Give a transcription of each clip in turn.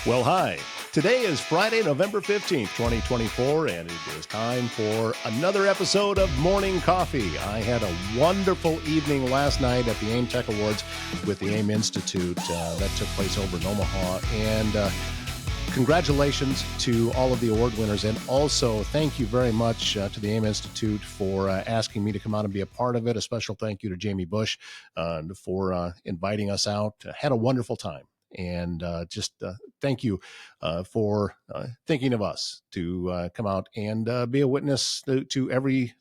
Well, hi. Today is Friday, November 15th, 2024, and it is time for another episode of Morning Coffee. I had a wonderful evening last night at the AIM Tech Awards with the AIM Institute. That took place over in Omaha, and congratulations to all of the award winners, and also thank you very much to the AIM Institute for asking me to come out and be a part of it. A special thank you to Jamie Bush for inviting us out. Had a wonderful time. And just thank you for thinking of us to come out and be a witness to every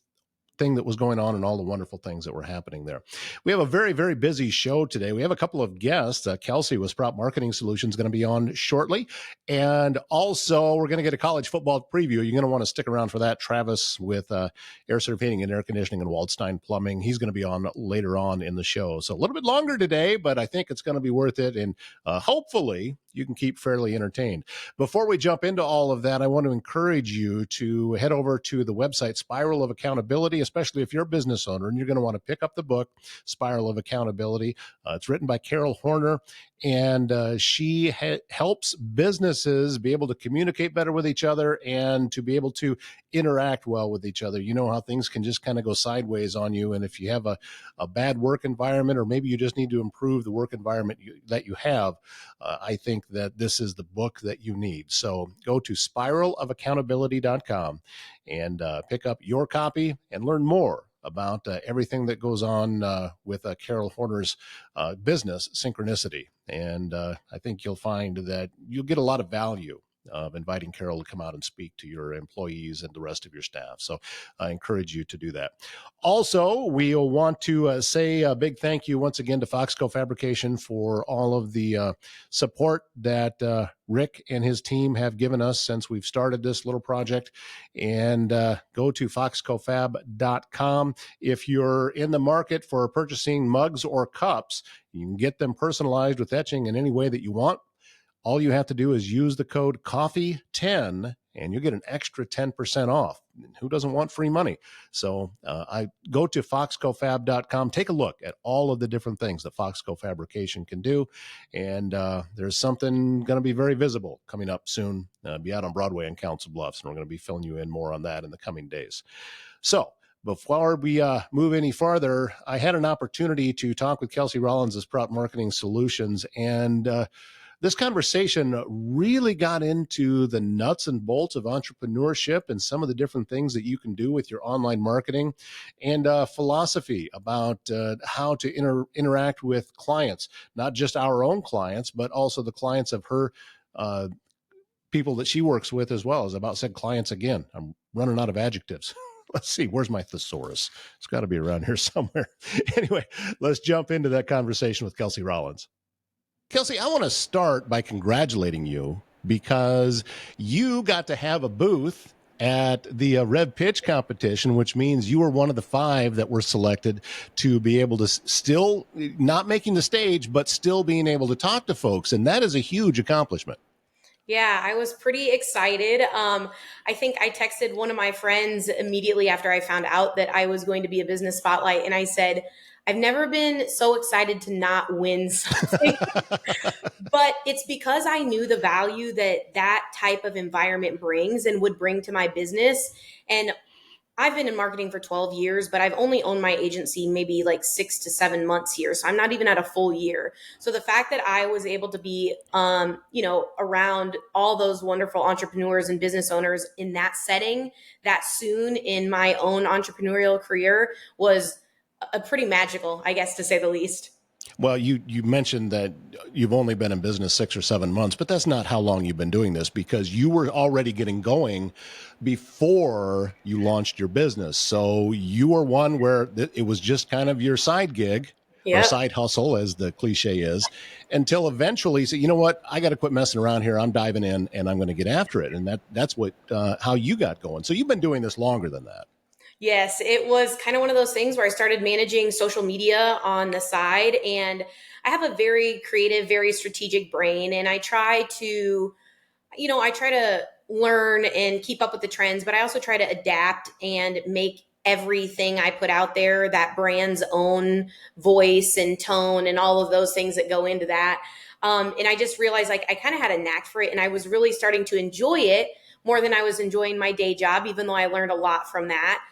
thing that was going on and all the wonderful things that were happening there. We have a very, very busy show today. We have a couple of guests. Kelsie with Sprout Marketing Solutions going to be on shortly. And also we're going to get a college football preview. You're going to want to stick around for that. Travis with Air Serv Heating and Air Conditioning and Waldstein Plumbing. He's going to be on later on in the show. So a little bit longer today, but I think it's going to be worth it. And hopefully you can keep fairly entertained. Before we jump into all of that, I want to encourage you to head over to the website Spiral of Accountability, especially if you're a business owner, and you're going to want to pick up the book, Spiral of Accountability. It's written by Carol Horner, and she helps businesses be able to communicate better with each other and to be able to interact well with each other. You know how things can just kind of go sideways on you, and if you have a bad work environment, or maybe you just need to improve the work environment that you have, I think that this is the book that you need. So go to spiralofaccountability.com and pick up your copy and learn more about everything that goes on with Carol Horner's business, Synchronicity. And I think you'll find that you'll get a lot of value of inviting Carol to come out and speak to your employees and the rest of your staff. So I encourage you to do that. Also, we'll want to say a big thank you once again to Foxco Fabrication for all of the support that Rick and his team have given us since we've started this little project. And go to foxcofab.com. If you're in the market for purchasing mugs or cups, you can get them personalized with etching in any way that you want. All you have to do is use the code COFFEE10 and you get an extra 10% off. Who doesn't want free money? So I go to foxcofab.com, take a look at all of the different things that Foxco Fabrication can do. And there's something going to be very visible coming up soon, be out on Broadway in Council Bluffs. And we're going to be filling you in more on that in the coming days. So before we move any farther, I had an opportunity to talk with Kelsie Rollins of Sprout Marketing Solutions, and this conversation really got into the nuts and bolts of entrepreneurship and some of the different things that you can do with your online marketing, and philosophy about how to interact with clients, not just our own clients, but also the clients of her people that she works with as well. As about said clients again. I'm running out of adjectives. Let's see, where's my thesaurus? It's got to be around here somewhere. Anyway, let's jump into that conversation with Kelsie Rollins. Kelsie, I want to start by congratulating you because you got to have a booth at the Rev Pitch competition, which means you were one of the 5 that were selected to be able to still not making the stage, but still being able to talk to folks. And that is a huge accomplishment. Yeah, I was pretty excited. I think I texted one of my friends immediately after I found out that I was going to be a business spotlight. And I said, I've never been so excited to not win something. But it's because I knew the value that type of environment brings and would bring to my business. And I've been in marketing for 12 years, but I've only owned my agency maybe like 6 to 7 months here. So I'm not even at a full year. So the fact that I was able to be, around all those wonderful entrepreneurs and business owners in that setting that soon in my own entrepreneurial career was a pretty magical, I guess, to say the least. Well, you mentioned that you've only been in business 6 or 7 months, but that's not how long you've been doing this, because you were already getting going before you launched your business. So you were one where it was just kind of your side gig, or side hustle, as the cliche is, until eventually you say, you know what, I got to quit messing around here. I'm diving in and I'm going to get after it. And that's what how you got going. So you've been doing this longer than that. Yes, it was kind of one of those things where I started managing social media on the side, and I have a very creative, very strategic brain, and I try to learn and keep up with the trends, but I also try to adapt and make everything I put out there, that brand's own voice and tone and all of those things that go into that. And I just realized like I kind of had a knack for it, and I was really starting to enjoy it more than I was enjoying my day job, even though I learned a lot from that.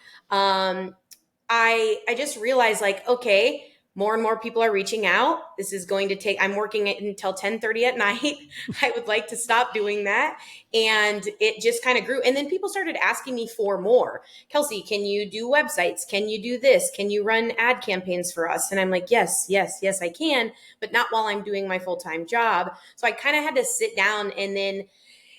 I just realized like, okay, more and more people are reaching out. This is going to take, I'm working until 10:30 at night. I would like to stop doing that. And it just kind of grew. And then people started asking me for more. Kelsie, can you do websites? Can you do this? Can you run ad campaigns for us? And I'm like, yes, I can, but not while I'm doing my full-time job. So I kind of had to sit down, and then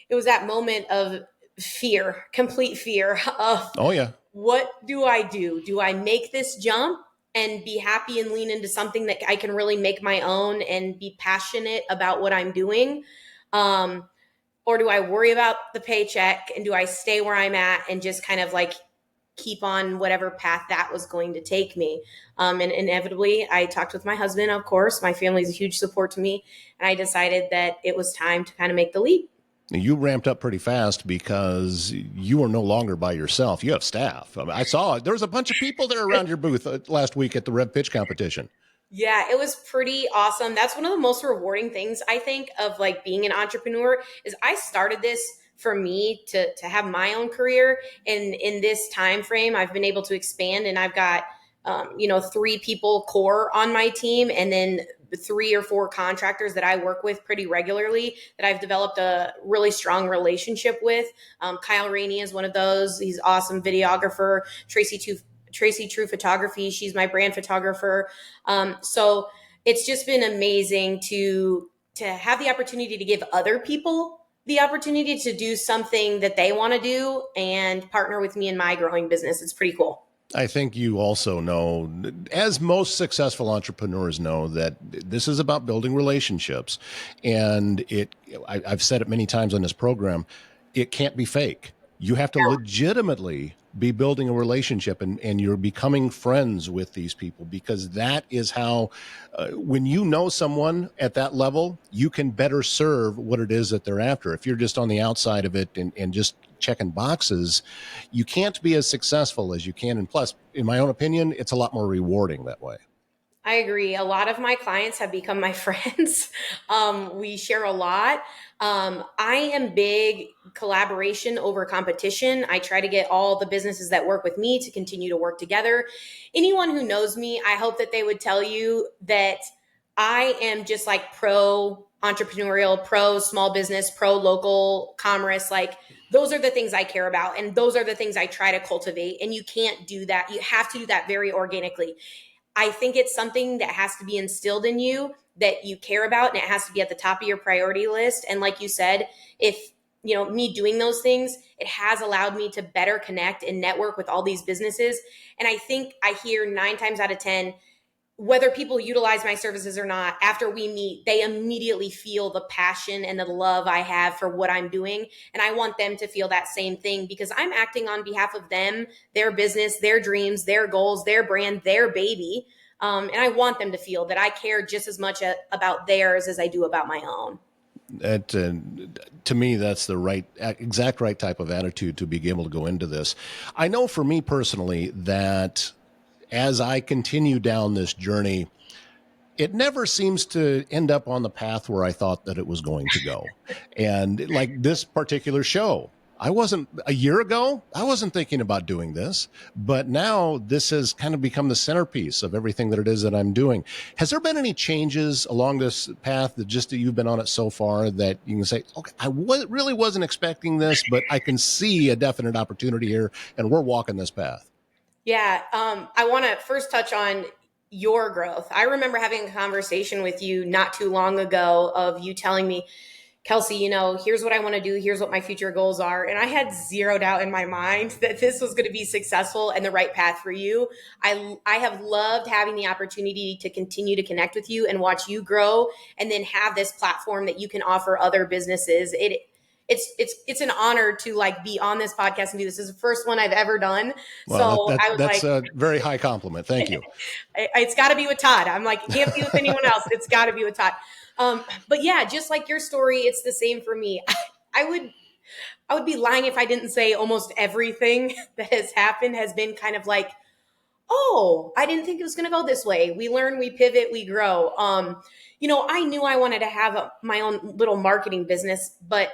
it was that moment of fear, complete fear of, Oh, yeah. what do I do? Do I make this jump and be happy and lean into something that I can really make my own and be passionate about what I'm doing? Or do I worry about the paycheck, and do I stay where I'm at and just kind of like keep on whatever path that was going to take me? And inevitably, I talked with my husband, of course. My family is a huge support to me. And I decided that it was time to kind of make the leap. You ramped up pretty fast because you are no longer by yourself. You have staff. I mean, I saw there was a bunch of people there around your booth last week at the Rev Pitch competition. Yeah, it was pretty awesome. That's one of the most rewarding things I think of like being an entrepreneur is I started this for me to have my own career. And in this time frame, I've been able to expand, and I've got 3 people core on my team, and then 3 or 4 contractors that I work with pretty regularly that I've developed a really strong relationship with. Kyle Rainey is one of those. He's awesome videographer. Tracy True Photography. She's my brand photographer. So it's just been amazing to have the opportunity to give other people the opportunity to do something that they want to do and partner with me in my growing business. It's pretty cool. I think you also know, as most successful entrepreneurs know, that this is about building relationships. And I've said it many times on this program, it can't be fake. You have to legitimately be building a relationship, and you're becoming friends with these people, because that is how, when you know someone at that level, you can better serve what it is that they're after. If you're just on the outside of it and just checking boxes, you can't be as successful as you can. And plus, in my own opinion, it's a lot more rewarding that way. I agree. A lot of my clients have become my friends. We share a lot. I am big collaboration over competition. I try to get all the businesses that work with me to continue to work together. Anyone who knows me, I hope that they would tell you that I am just like pro entrepreneurial, pro small business, pro local commerce. Like those are the things I care about. And those are the things I try to cultivate. And you can't do that. You have to do that very organically. I think it's something that has to be instilled in you, that you care about, and it has to be at the top of your priority list. And like you said, if me doing those things, it has allowed me to better connect and network with all these businesses. And I think I hear 9 times out of 10, whether people utilize my services or not, after we meet, they immediately feel the passion and the love I have for what I'm doing. And I want them to feel that same thing, because I'm acting on behalf of them, their business, their dreams, their goals, their brand, their baby. And I want them to feel that I care just as much about theirs as I do about my own. To me, that's the exact right type of attitude to be able to go into this. I know for me personally that as I continue down this journey, it never seems to end up on the path where I thought that it was going to go. And like this particular show, a year ago, I wasn't thinking about doing this, but now this has kind of become the centerpiece of everything that it is that I'm doing. Has there been any changes along this path that you've been on it so far that you can say, okay, I really wasn't expecting this, but I can see a definite opportunity here and we're walking this path? Yeah. I want to first touch on your growth. I remember having a conversation with you not too long ago of you telling me, Kelsie, here's what I want to do. Here's what my future goals are. And I had zero doubt in my mind that this was going to be successful and the right path for you. I have loved having the opportunity to continue to connect with you and watch you grow, and then have this platform that you can offer other businesses. It's an honor to like be on this podcast and do this. This is the first one I've ever done. Well, that's a very high compliment. Thank you. It's got to be with Todd. I'm like, it can't be with anyone else. It's got to be with Todd. But yeah, just like your story, it's the same for me. I would I would be lying if I didn't say almost everything that has happened has been kind of like, oh, I didn't think it was going to go this way. We learn, we pivot, we grow. I knew I wanted to have my own little marketing business, but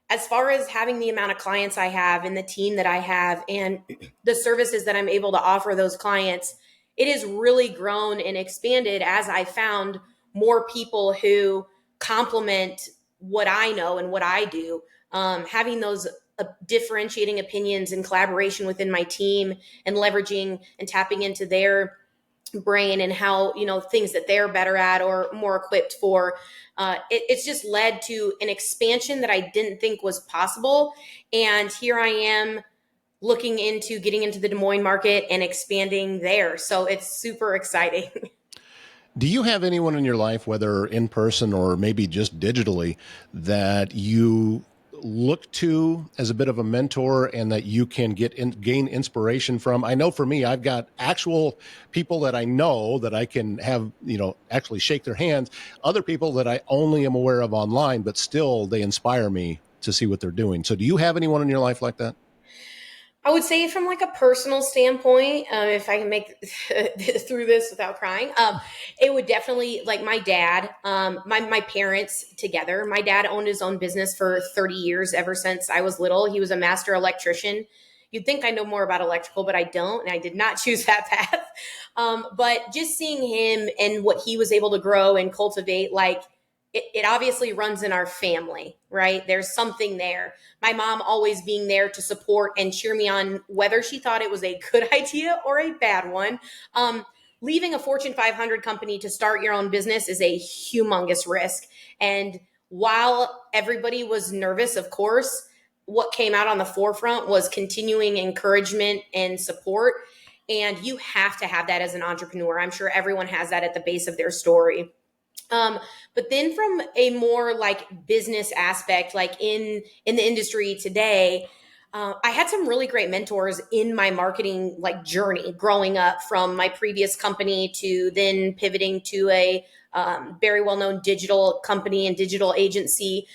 as far as having the amount of clients I have and the team that I have and the services that I'm able to offer those clients, it has really grown and expanded as I found more people who complement what I know and what I do. Having those differentiating opinions and collaboration within my team and leveraging and tapping into their brain and how things that they're better at or more equipped for, it's just led to an expansion that I didn't think was possible. And here I am looking into getting into the Des Moines market and expanding there, so it's super exciting. Do you have anyone in your life, whether in person or maybe just digitally, that you look to as a bit of a mentor and that you can gain inspiration from? I know for me, I've got actual people that I know that I can have, actually shake their hands. Other people that I only am aware of online, but still they inspire me to see what they're doing. So do you have anyone in your life like that? I would say from like a personal standpoint, if I can make through this without crying, it would definitely like my dad, my parents together. My dad owned his own business for 30 years, ever since I was little. He was a master electrician. You'd think I know more about electrical, but I don't, and I did not choose that path. But just seeing him and what he was able to grow and cultivate, like it obviously runs in our family, right? There's something there. My mom always being there to support and cheer me on, whether she thought it was a good idea or a bad one. Leaving a Fortune 500 company to start your own business is a humongous risk. And while everybody was nervous, of course, what came out on the forefront was continuing encouragement and support. And you have to have that as an entrepreneur. I'm sure everyone has that at the base of their story. But then from a more like business aspect, like in the industry today, I had some really great mentors in my marketing like journey growing up, from my previous company to then pivoting to a very well-known digital company and digital agency.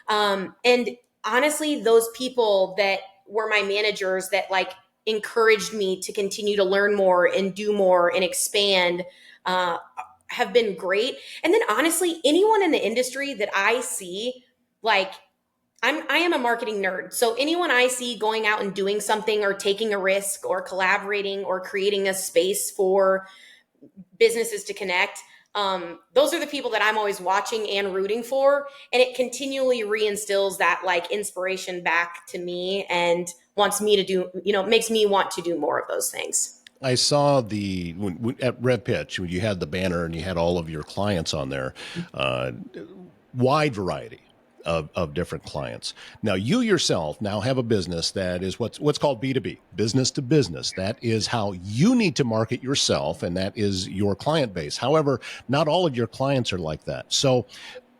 And honestly, those people that were my managers that like encouraged me to continue to learn more and do more and expand, have been great. And then honestly, anyone in the industry that I see, like I am a marketing nerd. So anyone I see going out and doing something or taking a risk or collaborating or creating a space for businesses to connect, those are the people that I'm always watching and rooting for. And it continually reinstills that like inspiration back to me and wants me to do, makes me want to do more of those things. I saw at Rev Pitch when you had the banner and you had all of your clients on there, uh, wide variety of different clients. Now you yourself now have a business that is what's called B2B, business to business. That is how you need to market yourself, and that is your client base. However, not all of your clients are like that. So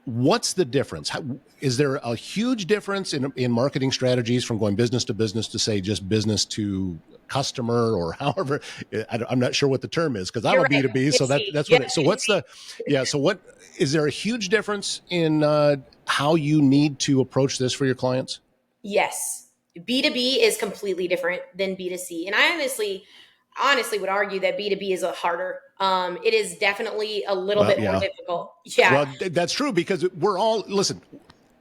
what's the difference? Is there a huge difference in marketing strategies from going business to say just business to customer, or however? I'm not sure what the term is because I'm You're a right. B2B. So that's what Yeah. it, so what's the, yeah. So what, is there a huge difference in how you need to approach this for your clients? Yes. B2B is completely different than B2C. And I honestly would argue that B2B is a harder. It is definitely a little Well, bit more yeah. difficult. Yeah. Well, that's true because we're all, listen,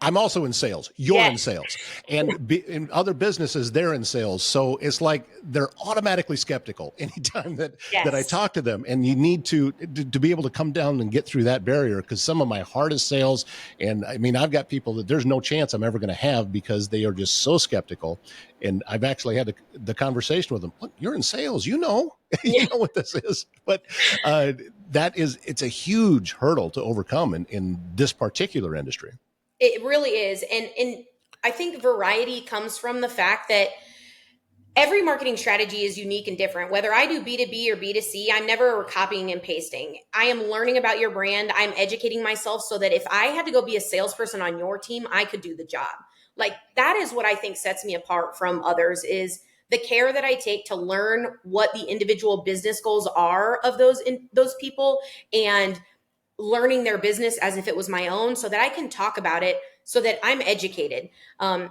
I'm also in sales. You're in Yes. sales, and in other businesses, they're in sales. So it's like they're automatically skeptical anytime that I Yes. talk to them. And you need to be able to come down and get through that barrier, because some of my hardest sales, and I mean, I've got people that there's no chance I'm ever going to have because they are just so skeptical. And I've actually had the conversation with them. Look, you're in sales, you know, Yeah. you know what this is, but it's a huge hurdle to overcome in this particular industry. It really is. And I think variety comes from the fact that every marketing strategy is unique and different. Whether I do B2B or B2C, I'm never copying and pasting. I am learning about your brand. I'm educating myself so that if I had to go be a salesperson on your team, I could do the job. Like that is what I think sets me apart from others, is the care that I take to learn what the individual business goals are of those people, and learning their business as if it was my own so that I can talk about it so that I'm educated. I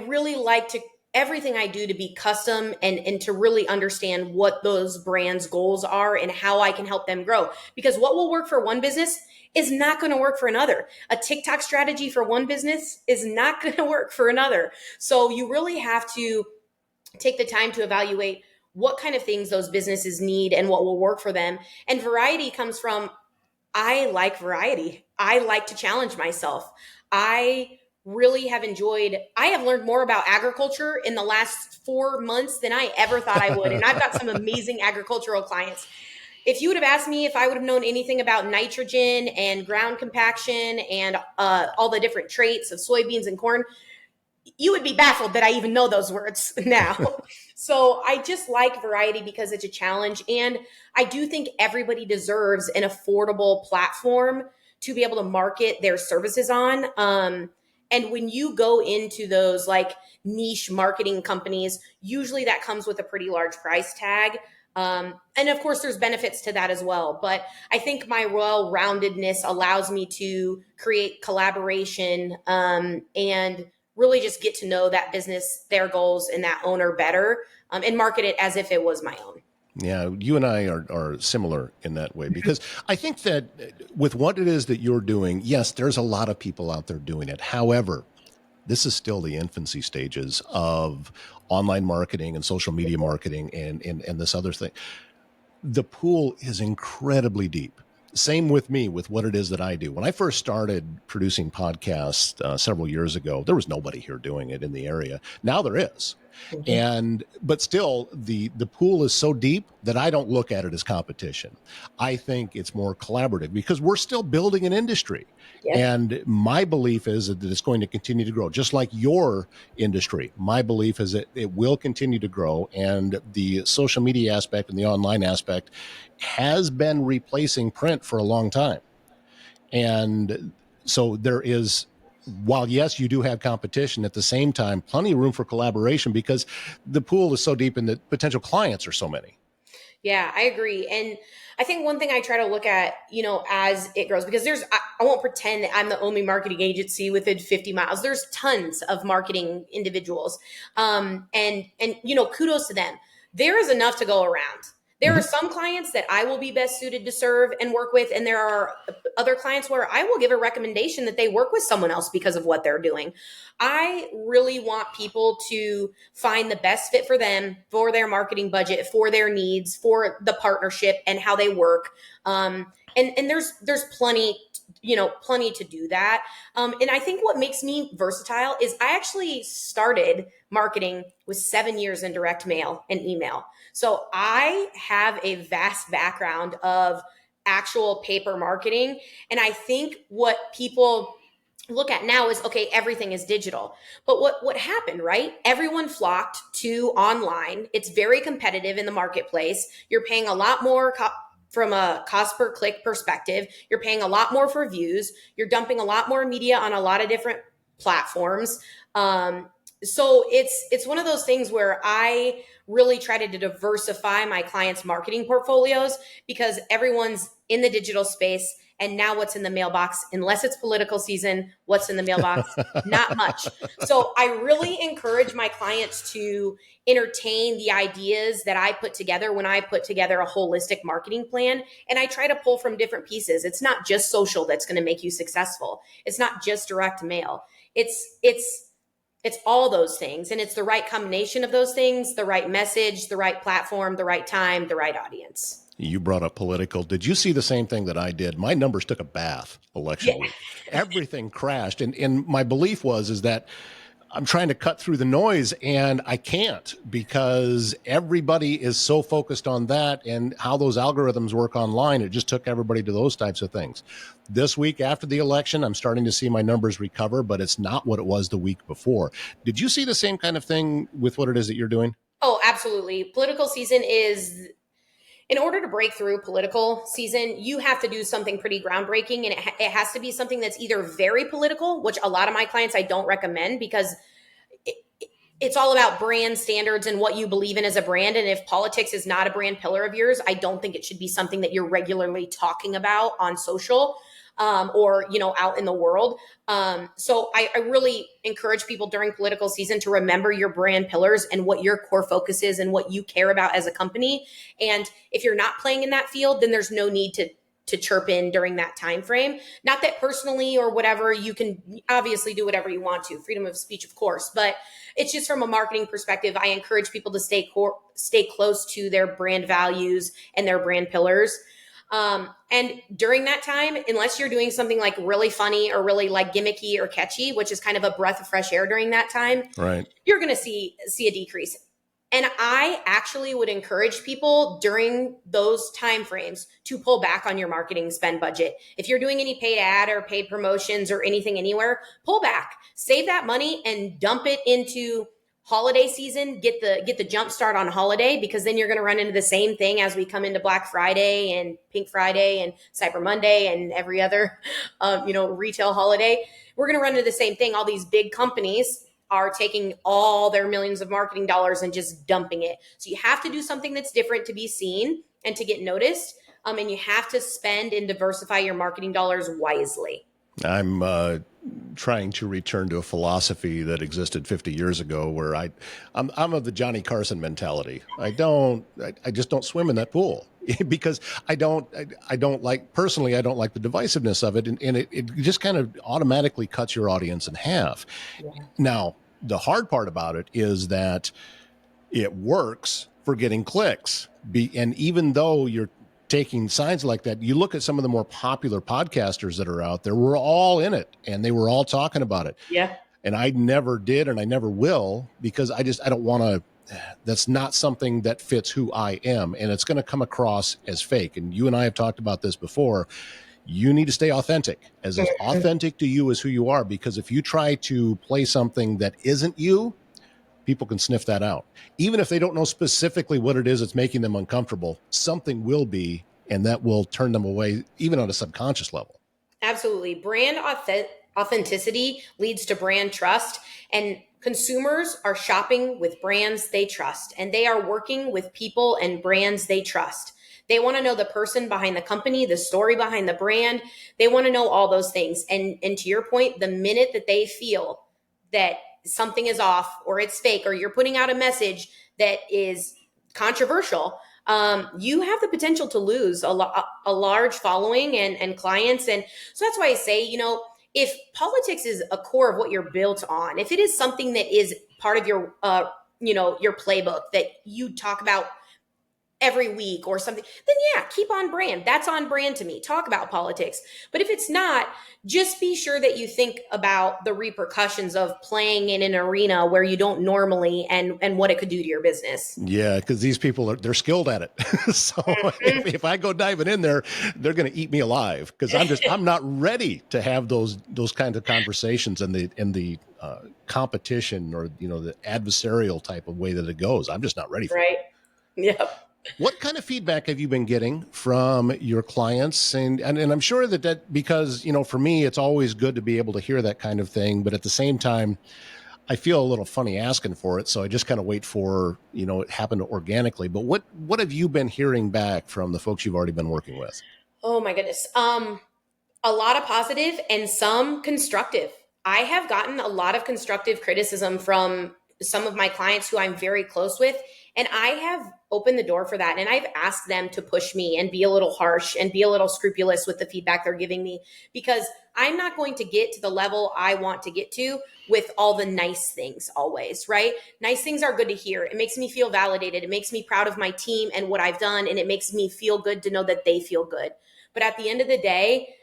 really like to everything I do to be custom and to really understand what those brands' goals are and how I can help them grow. Because what will work for one business is not going to work for another. A TikTok strategy for one business is not going to work for another. So you really have to take the time to evaluate what kind of things those businesses need and what will work for them. And variety comes from I like variety. I like to challenge myself. I really have I have learned more about agriculture in the last 4 months than I ever thought I would. And I've got some amazing agricultural clients. If you would have asked me if I would have known anything about nitrogen and ground compaction and all the different traits of soybeans and corn, you would be baffled that I even know those words now. So I just like variety because it's a challenge. And I do think everybody deserves an affordable platform to be able to market their services on. And when you go into those like niche marketing companies, usually that comes with a pretty large price tag. And of course, there's benefits to that as well. But I think my well-roundedness allows me to create collaboration and really just get to know that business, their goals, and that owner better, and market it as if it was my own. Yeah, you and I are similar in that way because I think that with what it is that you're doing, yes, there's a lot of people out there doing it. However, this is still the infancy stages of online marketing and social media marketing and this other thing. The pool is incredibly deep. Same with me, with what it is that I do. When I first started producing podcasts several years ago, there was nobody here doing it in the area. Now there is. But still, the pool is so deep that I don't look at it as competition. I think it's more collaborative because we're still building an industry. Yep. And my belief is that it's going to continue to grow, just like your industry. My belief is that it will continue to grow, and the social media aspect and the online aspect has been replacing print for a long time. And so there is, while yes, you do have competition, at the same time, plenty of room for collaboration because the pool is so deep and the potential clients are so many. Yeah, I agree. And I think one thing I try to look at, as it grows, because I won't pretend that I'm the only marketing agency within 50 miles. There's tons of marketing individuals. And kudos to them. There is enough to go around. There are some clients that I will be best suited to serve and work with. And there are other clients where I will give a recommendation that they work with someone else because of what they're doing. I really want people to find the best fit for them, for their marketing budget, for their needs, for the partnership and how they work. And there's plenty to do that. And I think what makes me versatile is I actually started marketing with 7 years in direct mail and email. So I have a vast background of actual paper marketing. And I think what people look at now is, okay, everything is digital. But what happened, right? Everyone flocked to online. It's very competitive in the marketplace. You're paying a lot more from a cost per click perspective. You're paying a lot more for views. You're dumping a lot more media on a lot of different platforms. So it's one of those things where I really try to diversify my clients' marketing portfolios because everyone's in the digital space. And now what's in the mailbox, unless it's political season, what's in the mailbox? Not much. So I really encourage my clients to entertain the ideas that I put together when I put together a holistic marketing plan. And I try to pull from different pieces. It's not just social that's going to make you successful. It's not just direct mail. It's all those things. And it's the right combination of those things, the right message, the right platform, the right time, the right audience. You brought up political. Did you see the same thing that I did? My numbers took a bath election week. Everything crashed. And my belief is that I'm trying to cut through the noise and I can't because everybody is so focused on that and how those algorithms work online. It just took everybody to those types of things. This week after the election, I'm starting to see my numbers recover, but it's not what it was the week before. Did you see the same kind of thing with what it is that you're doing? Oh, absolutely. Political season is, in order to break through political season, you have to do something pretty groundbreaking. And it has to be something that's either very political, which a lot of my clients I don't recommend because it's all about brand standards and what you believe in as a brand. And if politics is not a brand pillar of yours, I don't think it should be something that you're regularly talking about on social, or, out in the world. So I really encourage people during political season to remember your brand pillars and what your core focus is and what you care about as a company. And if you're not playing in that field, then there's no need to chirp in during that time frame. Not that personally or whatever, you can obviously do whatever you want to, freedom of speech, of course, but it's just from a marketing perspective. I encourage people to stay close to their brand values and their brand pillars. And during that time, unless you're doing something like really funny or really like gimmicky or catchy, which is kind of a breath of fresh air during that time, Right. you're going to see a decrease. And I actually would encourage people during those time frames to pull back on your marketing spend budget. If you're doing any paid ad or paid promotions or anything anywhere, pull back, save that money and dump it into holiday season. Get the jump start on holiday, because then you're going to run into the same thing as we come into Black Friday and Pink Friday and Cyber Monday and every other, retail holiday. We're going to run into the same thing. All these big companies are taking all their millions of marketing dollars and just dumping it. So you have to do something that's different to be seen and to get noticed. And you have to spend and diversify your marketing dollars wisely. I'm trying to return to a philosophy that existed 50 years ago, where I'm of the Johnny Carson mentality. I just don't swim in that pool because I don't like, personally, I don't like the divisiveness of it. And it just kind of automatically cuts your audience in half. Yeah. Now, the hard part about it is that it works for getting clicks. And even though you're taking signs like that, you look at some of the more popular podcasters that are out there, we're all in it and they were all talking about it. Yeah. And I never did, and I never will, because I don't want to, that's not something that fits who I am. And it's going to come across as fake. And you and I have talked about this before. You need to stay authentic, as authentic to you as who you are, because if you try to play something that isn't you, people can sniff that out. Even if they don't know specifically what it is that's making them uncomfortable, something will be, and that will turn them away, even on a subconscious level. Absolutely. Brand authenticity leads to brand trust, and consumers are shopping with brands they trust, and they are working with people and brands they trust. They want to know the person behind the company, the story behind the brand. They want to know all those things. And to your point, the minute that they feel that something is off or it's fake or you're putting out a message that is controversial, you have the potential to lose a large following and clients. And so that's why I say, if politics is a core of what you're built on, if it is something that is part of your, your playbook that you talk about every week or something, then yeah, keep on brand. That's on brand to me. Talk about politics. But if it's not, just be sure that you think about the repercussions of playing in an arena where you don't normally, and what it could do to your business. Yeah, because these people they're skilled at it. So if I go diving in there, they're going to eat me alive, because I'm not ready to have those kinds of conversations and the competition, or the adversarial type of way that it goes. I'm just not ready for it. Yeah. What kind of feedback have you been getting from your clients? And I'm sure that because, for me, it's always good to be able to hear that kind of thing. But at the same time, I feel a little funny asking for it. So I just kind of wait for, it happened organically. But what have you been hearing back from the folks you've already been working with? Oh, my goodness. A lot of positive and some constructive. I have gotten a lot of constructive criticism from some of my clients who I'm very close with. And I have opened the door for that. And I've asked them to push me and be a little harsh and be a little scrupulous with the feedback they're giving me, because I'm not going to get to the level I want to get to with all the nice things always, right? Nice things are good to hear. It makes me feel validated. It makes me proud of my team and what I've done. And it makes me feel good to know that they feel good. But at the end of the day,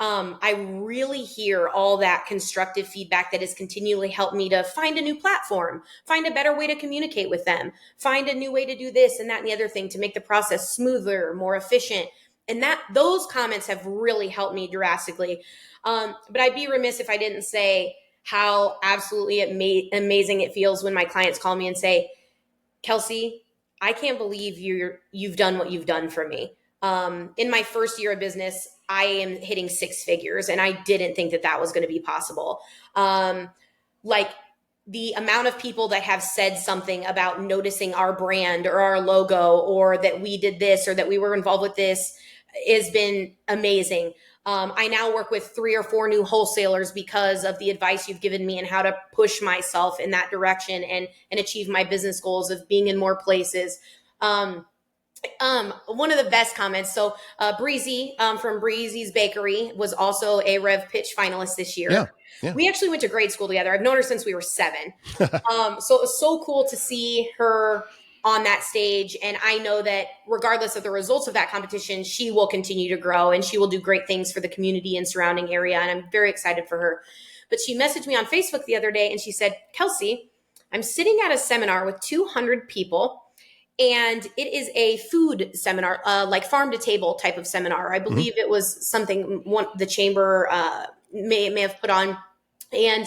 I really hear all that constructive feedback that has continually helped me to find a new platform, find a better way to communicate with them, find a new way to do this and that and the other thing to make the process smoother, more efficient. And those comments have really helped me drastically. But I'd be remiss if I didn't say how absolutely amazing it feels when my clients call me and say, Kelsie, I can't believe you've done what you've done for me. In my first year of business, I am hitting 6 figures, and I didn't think that was going to be possible. the amount of people that have said something about noticing our brand or our logo, or that we did this or that we were involved with this, has been amazing. I now work with 3 or 4 new wholesalers because of the advice you've given me and how to push myself in that direction and achieve my business goals of being in more places. One of the best comments. So Breezy from Breezy's Bakery was also a Rev Pitch finalist this year. Yeah. Yeah. We actually went to grade school together. I've known her since we were 7. So it was so cool to see her on that stage. And I know that regardless of the results of that competition, she will continue to grow and she will do great things for the community and surrounding area. And I'm very excited for her. But she messaged me on Facebook the other day and she said, Kelsie, I'm sitting at a seminar with 200 people. And it is a food seminar, like farm to table type of seminar. I believe it was something the chamber may have put on. And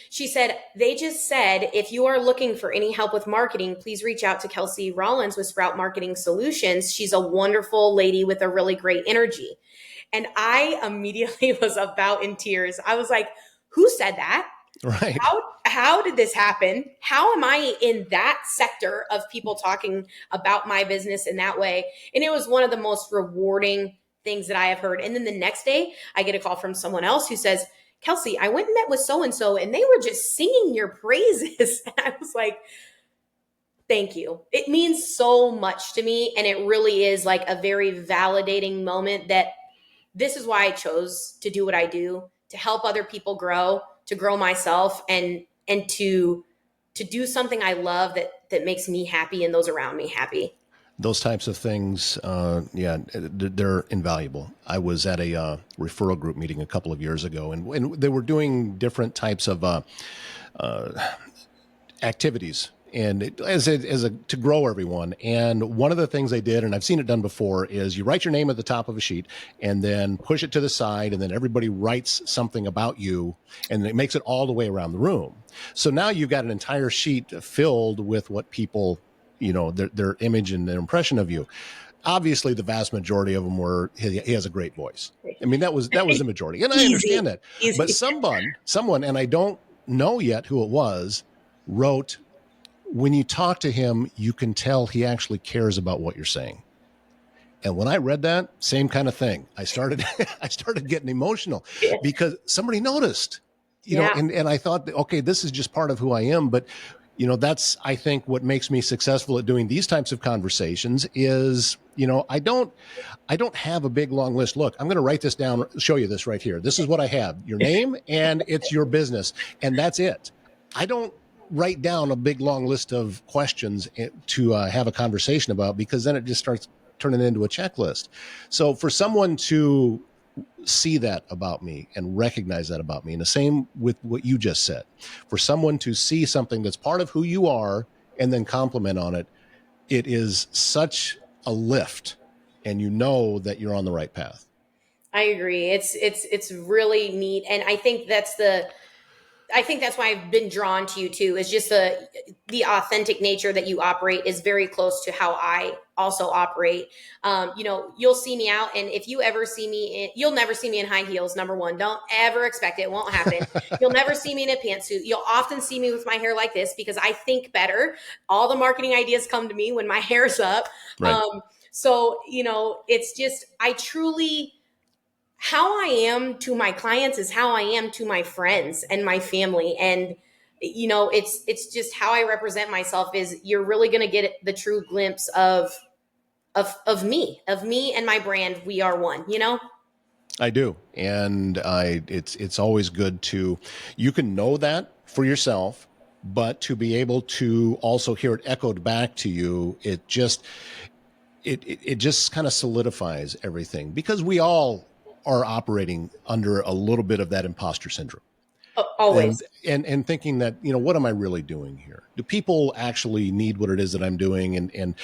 she said, they just said, if you are looking for any help with marketing, please reach out to Kelsie Rollins with Sprout Marketing Solutions. She's a wonderful lady with a really great energy. And I immediately was about in tears. I was like, who said that? Right. How did this happen? How am I in that sector of people talking about my business in that way? And it was one of the most rewarding things that I have heard. And then the next day I get a call from someone else who says, Kelsie, I went and met with so-and-so and they were just singing your praises. And I was like, thank you. It means so much to me. And it really is like a very validating moment that this is why I chose to do what I do, to help other people grow, to grow myself, and to do something I love that makes me happy and those around me happy. Those types of things, they're invaluable. I was at a referral group meeting a couple of years ago, and they were doing different types of activities, and to grow everyone. And one of the things they did, and I've seen it done before, is you write your name at the top of a sheet and then push it to the side, and then everybody writes something about you, and it makes it all the way around the room. So now you've got an entire sheet filled with what people, their image and their impression of you. Obviously, the vast majority of them were, he has a great voice. I mean, that was the majority, and I understand that. Easy. But someone, and I don't know yet who it was, wrote, when you talk to him, you can tell he actually cares about what you're saying. And when I read that, same kind of thing. I started getting emotional because somebody noticed, and I thought, okay, this is just part of who I am. But, that's, I think, what makes me successful at doing these types of conversations is, I don't have a big, long list. Look, I'm going to write this down, show you this right here. This is what I have, your name, and it's your business. And that's it. I don't write down a big long list of questions to have a conversation about, because then it just starts turning into a checklist. So for someone to see that about me and recognize that about me, and the same with what you just said, for someone to see something that's part of who you are and then compliment on it, it is such a lift, and that you're on the right path. I agree. It's really neat. And I think that's why I've been drawn to you too, is just the authentic nature that you operate is very close to how I also operate. You'll see me out, and if you ever see me, you'll never see me in high heels. Number one, don't ever expect it. It won't happen. You'll never see me in a pantsuit. You'll often see me with my hair like this because I think better. All the marketing ideas come to me when my hair's up. Right. It's just, how I am to my clients is how I am to my friends and my family. And, it's just how I represent myself is you're really going to get the true glimpse of me and my brand. We are one, I do. And it's always good you can know that for yourself, but to be able to also hear it echoed back to you, it just kind of solidifies everything, because we all are operating under a little bit of that imposter syndrome. Always. And thinking that, what am I really doing here? Do people actually need what it is that I'm doing? And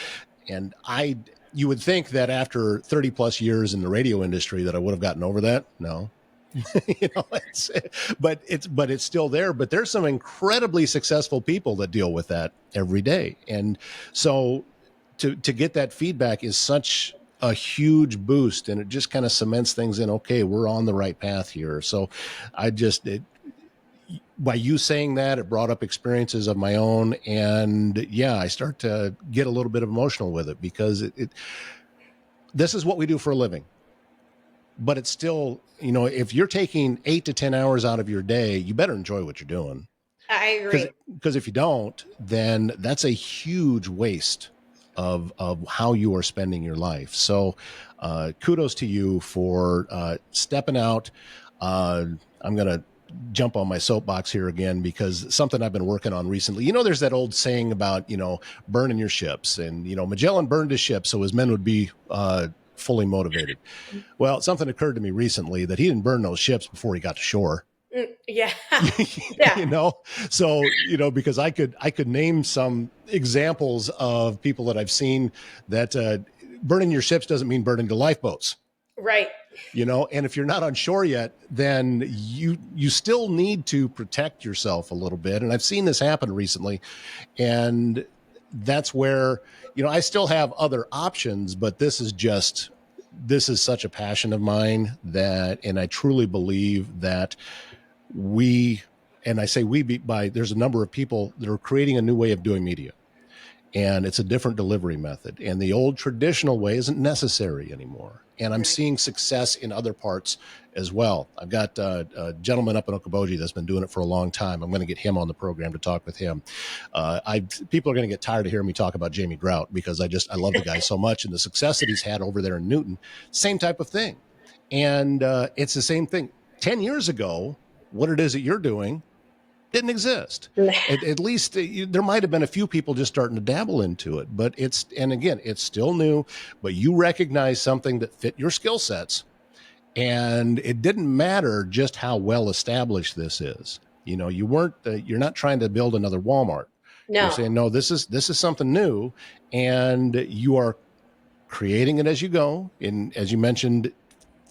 you would think that after 30 plus years in the radio industry that I would have gotten over that. No, but it's still there. But there's some incredibly successful people that deal with that every day. And so to get that feedback is such a huge boost, and it just kind of cements things in. Okay, we're on the right path here. So by you saying that, it brought up experiences of my own. And yeah, I start to get a little bit emotional with it because this is what we do for a living. But it's still, if you're taking 8 to 10 hours out of your day, you better enjoy what you're doing. I agree. Because if you don't, then that's a huge waste of how you are spending your life. So kudos to you for stepping out. I'm going to jump on my soapbox here again because something I've been working on recently. There's that old saying about, burning your ships. And, Magellan burned his ship so his men would be fully motivated. Well, something occurred to me recently that he didn't burn those ships before he got to shore. Yeah. Yeah. So, because I could name some examples of people that I've seen that burning your ships doesn't mean burning the lifeboats. Right. And if you're not on shore yet, then you still need to protect yourself a little bit. And I've seen this happen recently. And that's where, I still have other options, but this is such a passion of mine and I truly believe that and I say there's a number of people that are creating a new way of doing media, and it's a different delivery method, and the old traditional way isn't necessary anymore. And I'm seeing success in other parts as well. I've got a gentleman up in Okoboji that's been doing it for a long time. I'm going to get him on the program to talk with him. People are going to get tired of hearing me talk about Jamie Grout because I love the guy so much, and the success that he's had over there in Newton, same type of thing. And it's the same thing. 10 years ago, what it is that you're doing didn't exist. At least there might have been a few people just starting to dabble into it, but it's still new, but you recognize something that fit your skill sets. And it didn't matter just how well established this is. You're not trying to build another Walmart. No. You're saying, no, this is something new, and you are creating it as you go. And as you mentioned,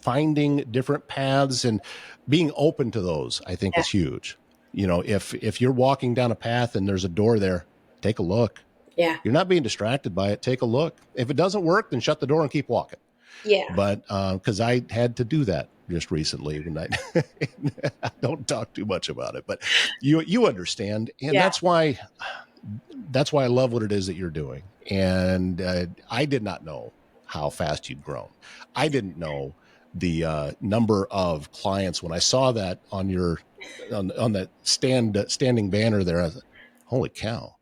finding different paths and being open to those, I think is huge. If you're walking down a path and there's a door there, take a look. Yeah. You're not being distracted by it. Take a look. If it doesn't work, then shut the door and keep walking. Yeah. But because I had to do that just recently, when I don't talk too much about it, but you understand, and that's why I love what it is that you're doing. And I did not know how fast you'd grown. I didn't know the number of clients when I saw that on your on that standing banner there. I was like, holy cow.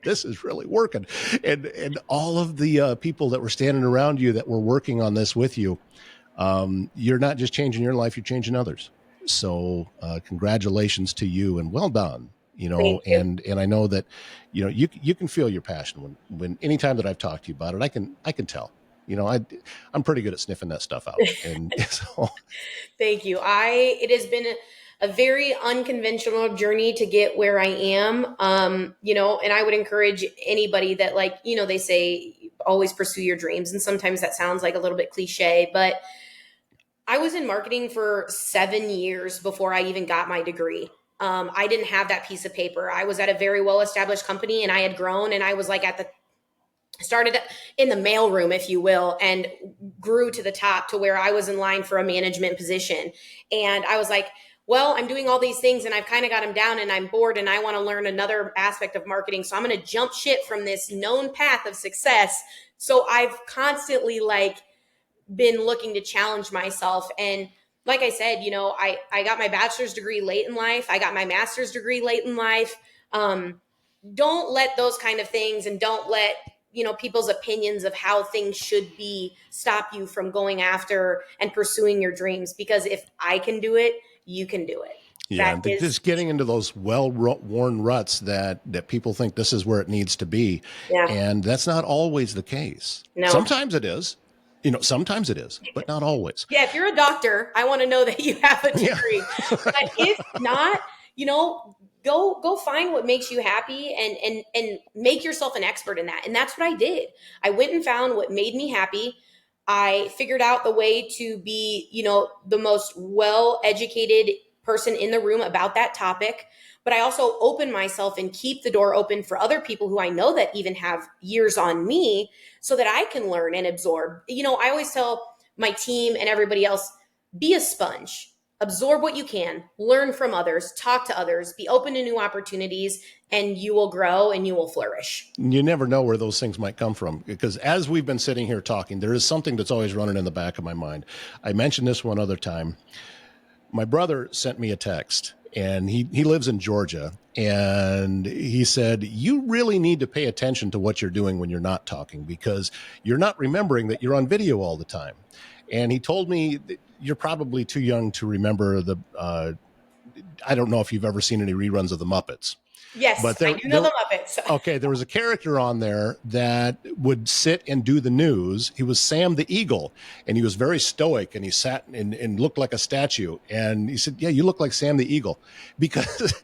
This is really working. And all of the people that were standing around you that were working on this with you, you're not just changing your life, you're changing others. So congratulations to you and well done. And I know that, you can feel your passion when anytime that I've talked to you about it, I can tell. I'm pretty good at sniffing that stuff out. And so thank you. It has been a very unconventional journey to get where I am. And I would encourage anybody that they say always pursue your dreams. And sometimes that sounds like a little bit cliche, but I was in marketing for 7 years before I even got my degree. I didn't have that piece of paper. I was at a very well-established company and I had grown, and I was started in the mailroom, if you will, and grew to the top to where I was in line for a management position. And I was like, well, I'm doing all these things and I've kind of got them down and I'm bored and I want to learn another aspect of marketing. So I'm going to jump ship from this known path of success. So I've constantly been looking to challenge myself. And like I said, I got my bachelor's degree late in life. I got my master's degree late in life. Don't let those kind of things, and don't let people's opinions of how things should be stop you from going after and pursuing your dreams. Because if I can do it, you can do it. Yeah, just getting into those well-worn ruts that people think this is where it needs to be. Yeah. And that's not always the case. No. Sometimes it is. Sometimes it is, but not always. Yeah, if you're a doctor, I want to know that you have a degree. Yeah. But if not, go find what makes you happy and make yourself an expert in that. And that's what I did. I went and found what made me happy. I figured out the way to be, the most well-educated person in the room about that topic. But I also open myself and keep the door open for other people who I know that even have years on me so that I can learn and absorb. I always tell my team and everybody else, be a sponge. absorb what you can, learn from others, talk to others, be open to new opportunities, and you will grow and you will flourish. You never know where those things might come from, because as we've been sitting here talking, there is something that's always running in the back of my mind. I mentioned this one other time. My brother sent me a text, and he lives in Georgia, and he said, you really need to pay attention to what you're doing when you're not talking, because you're not remembering that you're on video all the time. And he told me that you're probably too young to remember I don't know if you've ever seen any reruns of the Muppets. Yes, But I do know the Muppets. Okay, there was a character on there that would sit and do the news. He was Sam the Eagle, and he was very stoic, and he sat and looked like a statue. And he said, yeah, you look like Sam the Eagle. Because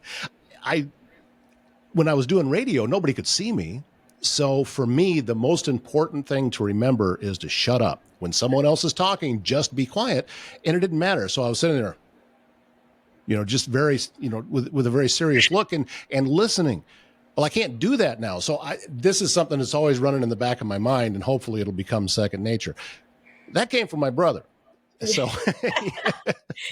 when I was doing radio, nobody could see me. So for me, the most important thing to remember is to shut up. When someone else is talking, just be quiet. And it didn't matter. So I was sitting there, just very, with a very serious look and listening. Well, I can't do that now. So this is something that's always running in the back of my mind, and hopefully it'll become second nature. That came from my brother. So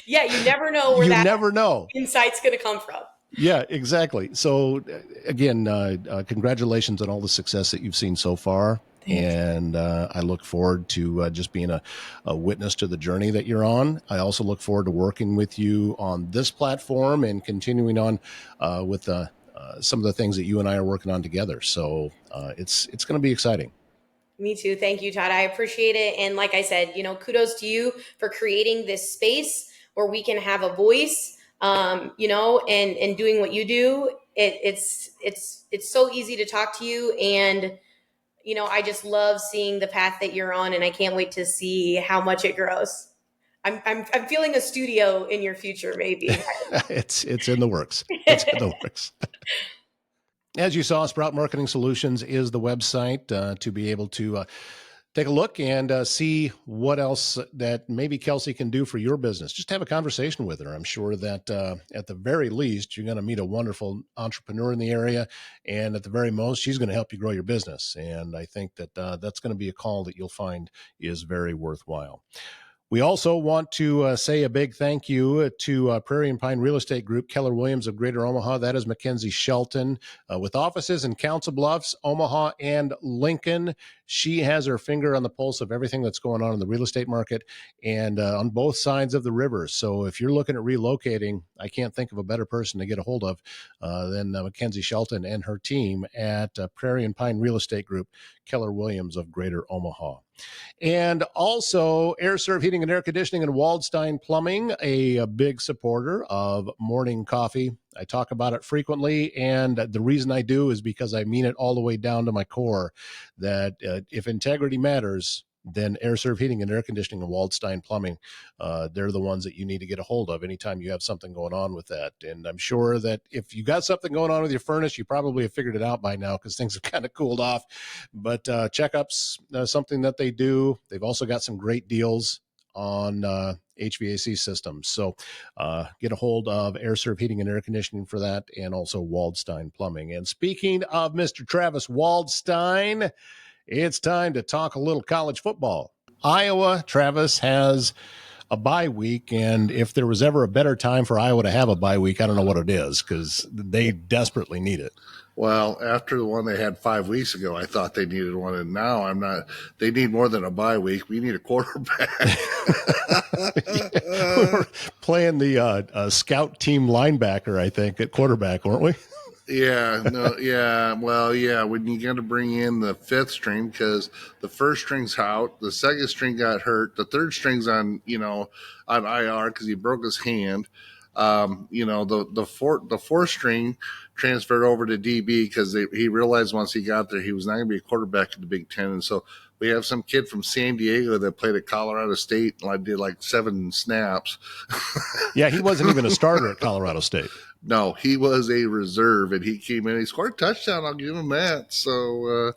yeah, you never know where never know insight's going to come from. Yeah, exactly. So again, congratulations on all the success that you've seen so far. Thanks. And I look forward to just being a witness to the journey that you're on. I also look forward to working with you on this platform and continuing on with some of the things that you and I are working on together. So it's going to be exciting. Me too. Thank you, Todd. I appreciate it. And like I said, kudos to you for creating this space where we can have a voice, and doing what you do. It's so easy to talk to you, and I just love seeing the path that you're on, and I can't wait to see how much it grows. I'm feeling a studio in your future, maybe. It's in the works. It's in the works. As you saw, Sprout Marketing Solutions is the website to be able to take a look and see what else that maybe Kelsie can do for your business. Just have a conversation with her. I'm sure that at the very least, you're going to meet a wonderful entrepreneur in the area. And at the very most, she's going to help you grow your business. And I think that that's going to be a call that you'll find is very worthwhile. We also want to say a big thank you to Prairie and Pine Real Estate Group, Keller Williams of Greater Omaha. That is Mackenzie Shelton with offices in Council Bluffs, Omaha, and Lincoln. She has her finger on the pulse of everything that's going on in the real estate market and on both sides of the river. So if you're looking at relocating, I can't think of a better person to get a hold of than Mackenzie Shelton and her team at Prairie and Pine Real Estate Group, Keller Williams of Greater Omaha. And also Air Serv Heating and Air Conditioning and Waldstein Plumbing, a big supporter of morning coffee. I talk about it frequently, and the reason I do is because I mean it all the way down to my core, that if integrity matters, then Air Serv Heating and Air Conditioning and Waldstein Plumbing, they're the ones that you need to get a hold of anytime you have something going on with that. And I'm sure that if you got something going on with your furnace, you probably have figured it out by now because things have kind of cooled off. But checkups, something that they do. They've also got some great deals on HVAC systems. So get a hold of Air Serv Heating and Air Conditioning for that, and also Waldstein Plumbing. And speaking of Mr. Travis Waldstein, it's time to talk a little college football. Iowa, Travis, has a bye week, and if there was ever a better time for Iowa to have a bye week, I don't know what it is, because they desperately need it. Well, after the one they had 5 weeks ago, I thought they needed one, and now I'm not. They need more than a bye week. We need a quarterback. We were playing the scout team linebacker, I think, at quarterback, weren't we? Yeah, no, yeah, well, yeah, when you got to bring in the fifth string because the first string's out, the second string got hurt, the third string's on IR because he broke his hand. The fourth string transferred over to DB because he realized once he got there he was not going to be a quarterback in the Big Ten, and so we have some kid from San Diego that played at Colorado State and I did like 7 snaps. Yeah, he wasn't even a starter at Colorado State. No, he was a reserve, and he came in. He scored a touchdown. I'll give him that. So,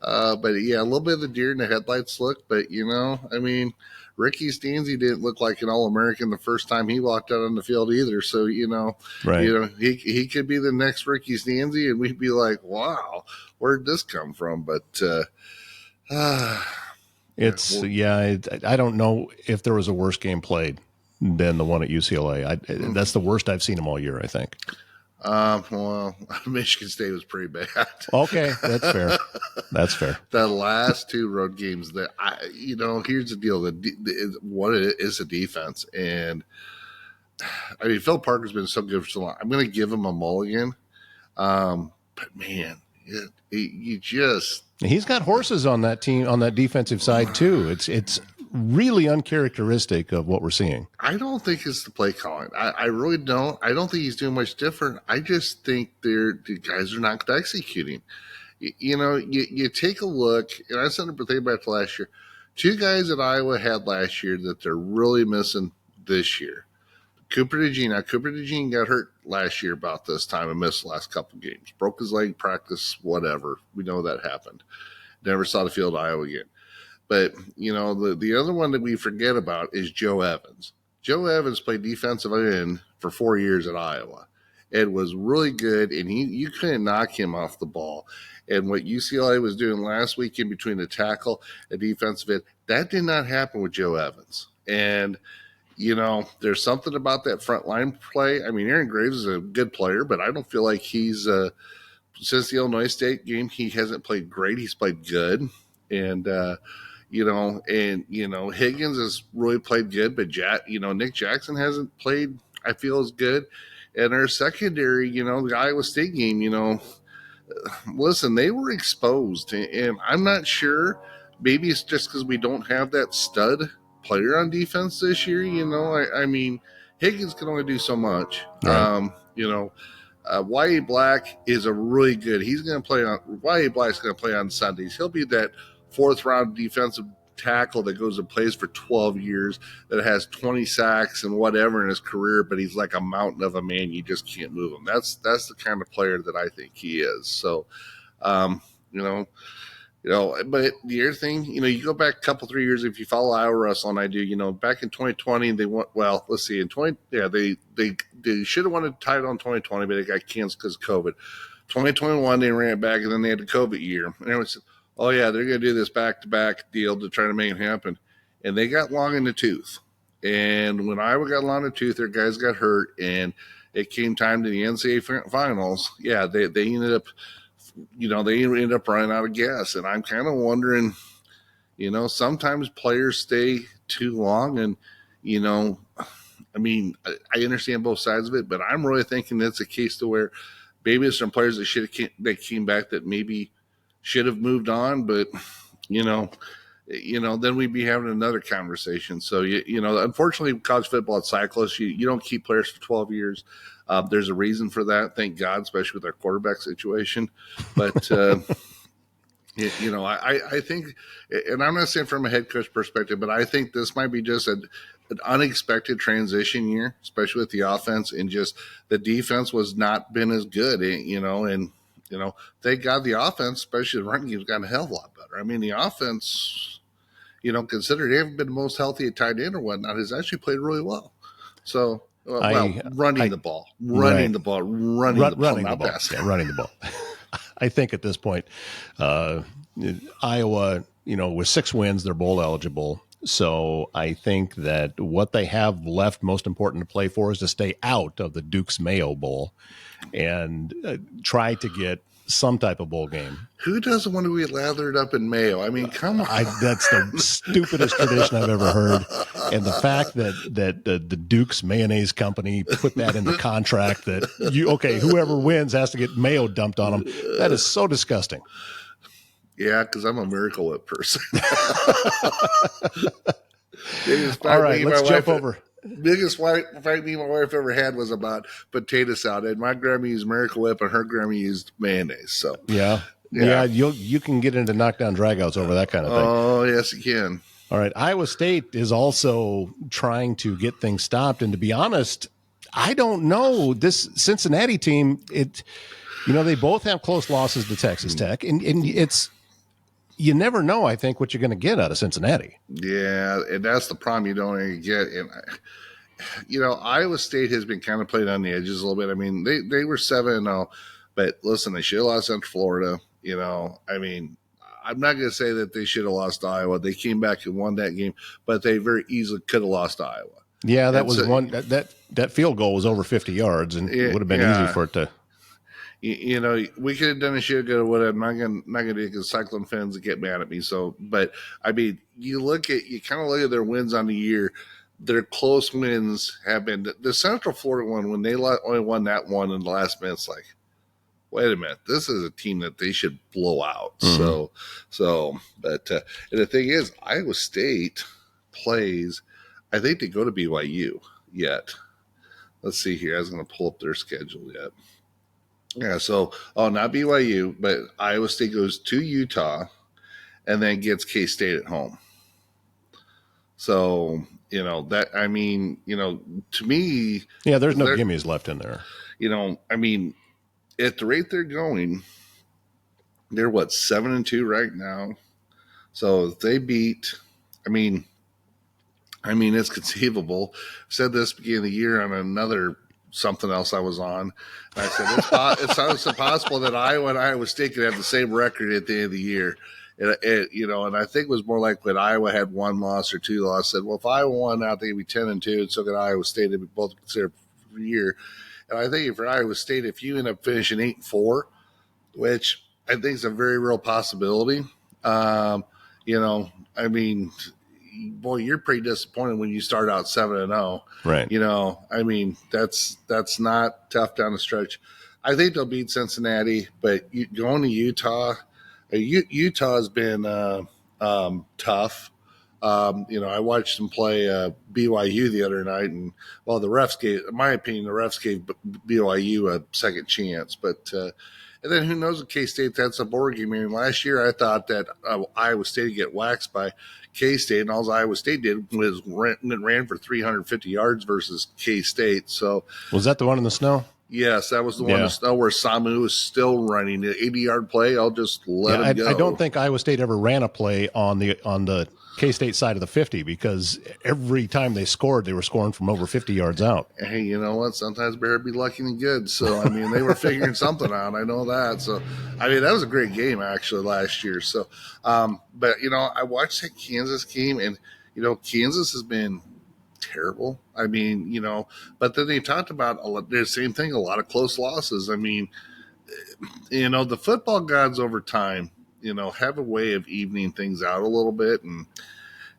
but yeah, a little bit of the deer in the headlights look. But Ricky Stanzi didn't look like an All-American the first time he walked out on the field either. So right. He could be the next Ricky Stanzi, and we'd be like, wow, where'd this come from? But I don't know if there was a worse game played than the one at UCLA. That's the worst I've seen them all year, I think. Well, Michigan State was pretty bad. Okay, that's fair. That's fair. The last two road games that here's the deal: what it is a defense, and I mean Phil Parker's been so good for so long. I'm going to give him a mulligan, but man, he's got horses on that team on that defensive side too. It's really uncharacteristic of what we're seeing. I don't think it's the play calling. I really don't. I don't think he's doing much different. I just think the guys are not executing. You take a look, and I said it about last year. Two guys that Iowa had last year that they're really missing this year. Cooper DeJean. Now, Cooper DeJean got hurt last year about this time and missed the last couple games. Broke his leg, practice, whatever. We know that happened. Never saw the field of Iowa again. But, the other one that we forget about is Joe Evans. Joe Evans played defensive end for 4 years at Iowa. It was really good, and you couldn't knock him off the ball. And what UCLA was doing last week in between the tackle and defensive end, that did not happen with Joe Evans. And, there's something about that front line play. I mean, Aaron Graves is a good player, but I don't feel like he's since the Illinois State game, he hasn't played great. He's played good. And, Higgins has really played good, but Nick Jackson hasn't played, I feel, as good. And our secondary, the Iowa State game, listen, they were exposed, and I'm not sure. Maybe it's just because we don't have that stud player on defense this year. I mean, Higgins can only do so much. Right. Y.A. Black is a really good. He's going to play on. Y.A. Black's going to play on Sundays. He'll be that fourth round defensive tackle that goes and plays for 12 years, that has 20 sacks and whatever in his career, but he's like a mountain of a man. You just can't move him. That's the kind of player that I think he is. So, but the other thing, you go back a couple, 3 years, if you follow Iowa wrestling, I do, back in 2020, they won, well, let's see, they should have won a title in 2020, but they got canceled because of COVID. 2021, they ran it back, and then they had the COVID year. And everyone said, oh, yeah, they're going to do this back-to-back deal to try to make it happen. And they got long in the tooth. And when Iowa got long in the tooth, their guys got hurt, and it came time to the NCAA finals. Yeah, they ended up, they ended up running out of gas. And I'm kind of wondering, sometimes players stay too long. And, I mean, I understand both sides of it, but I'm really thinking that's a case to where maybe there's some players that came back that maybe – should have moved on, but then we'd be having another conversation. So unfortunately, college football, it's cyclists. You don't keep players for 12 years. There's a reason for that, thank God, especially with our quarterback situation. But I think, and I'm not saying from a head coach perspective, but I think this might be just an unexpected transition year, especially with the offense, and just the defense was not been as good, and. Thank God the offense, especially the running game's gotten a hell of a lot better. I mean, the offense, considering they haven't been the most healthy at tight end or whatnot, has actually played really well. So, running the ball. Yeah, running the ball. I think at this point, Iowa, with 6 wins, they're bowl eligible. So I think that what they have left most important to play for is to stay out of the Duke's Mayo Bowl and try to get some type of bowl game. Who doesn't want to be lathered up in mayo? I mean, come on. That's the stupidest tradition I've ever heard. And the fact that the Duke's Mayonnaise Company put that in the contract that whoever wins has to get mayo dumped on them. That is so disgusting. Yeah, because I'm a Miracle Whip person. All right, let's jump over. Biggest fight me and my wife ever had was about potato salad. My grandma used Miracle Whip, and her grandma used mayonnaise. So yeah, you can get into knockdown dragouts over that kind of thing. Oh yes, you can. All right, Iowa State is also trying to get things stopped, and to be honest, I don't know this Cincinnati team. They both have close losses to Texas Tech, and it's. You never know, I think, what you're going to get out of Cincinnati. Yeah, and that's the problem you don't really get. And, Iowa State has been kind of played on the edges a little bit. I mean, they were 7-0, but listen, they should have lost Central Florida. I mean, I'm not going to say that they should have lost to Iowa. They came back and won that game, but they very easily could have lost to Iowa. Yeah, that And was so, one that field goal was over 50 yards, and it would have been easy for it to. You know, we could have done a shit good or whatever. I'm not gonna do it because Cyclone fans get mad at me. So, but I mean, you kind of look at their wins on the year. Their close wins have been the Central Florida one when they only won that one in the last minute. It's like, wait a minute, this is a team that they should blow out. Mm-hmm. But and the thing is, Iowa State plays. I think they go to BYU yet. Let's see here. I was going to pull up their schedule yet. Yeah, so not BYU, but Iowa State goes to Utah and then gets K State at home. So, you know, that I mean, you know, to me, yeah, there's no gimmies left in there. You know, I mean, at the rate they're going, they're 7-2 right now. So if they beat, I mean, it's conceivable. I said this beginning of the year on another something else I was on. And I said it's impossible that Iowa and Iowa State could have the same record at the end of the year. You know, and I think it was more like when Iowa had one loss or two losses. I said, well, if Iowa won out, they'd be 10-2, and so could Iowa State. They'd be both considered for the year. And I think for Iowa State, if you end up finishing 8-4, which I think is a very real possibility, you know, I mean, boy, you're pretty disappointed when you start out 7-0. Right. You know, I mean, that's not tough down the stretch. I think they'll beat Cincinnati, but going to Utah, Utah has been tough. You know, I watched them play BYU the other night, and well, in my opinion, the refs gave BYU a second chance. But and then who knows if K-State, that's a board game. I mean, last year I thought that Iowa State would get waxed by K-State, and all Iowa State did was ran for 350 yards versus K-State. So was that the one in the snow? Yes, that was the one in the snow where Samu was still running the 80-yard play. I'll just let him go. I don't think Iowa State ever ran a play on the K-State side of the 50 because every time they scored, they were scoring from over 50 yards out. Hey, you know what? Sometimes better be lucky than good. So, I mean, they were figuring something out. I know that. So, I mean, that was a great game, actually, last year. So, but, you know, I watched that Kansas game, and, you know, Kansas has been terrible. I mean, you know, but then they talked about the same thing, a lot of close losses. I mean, you know, the football gods over time, you know, have a way of evening things out a little bit. And,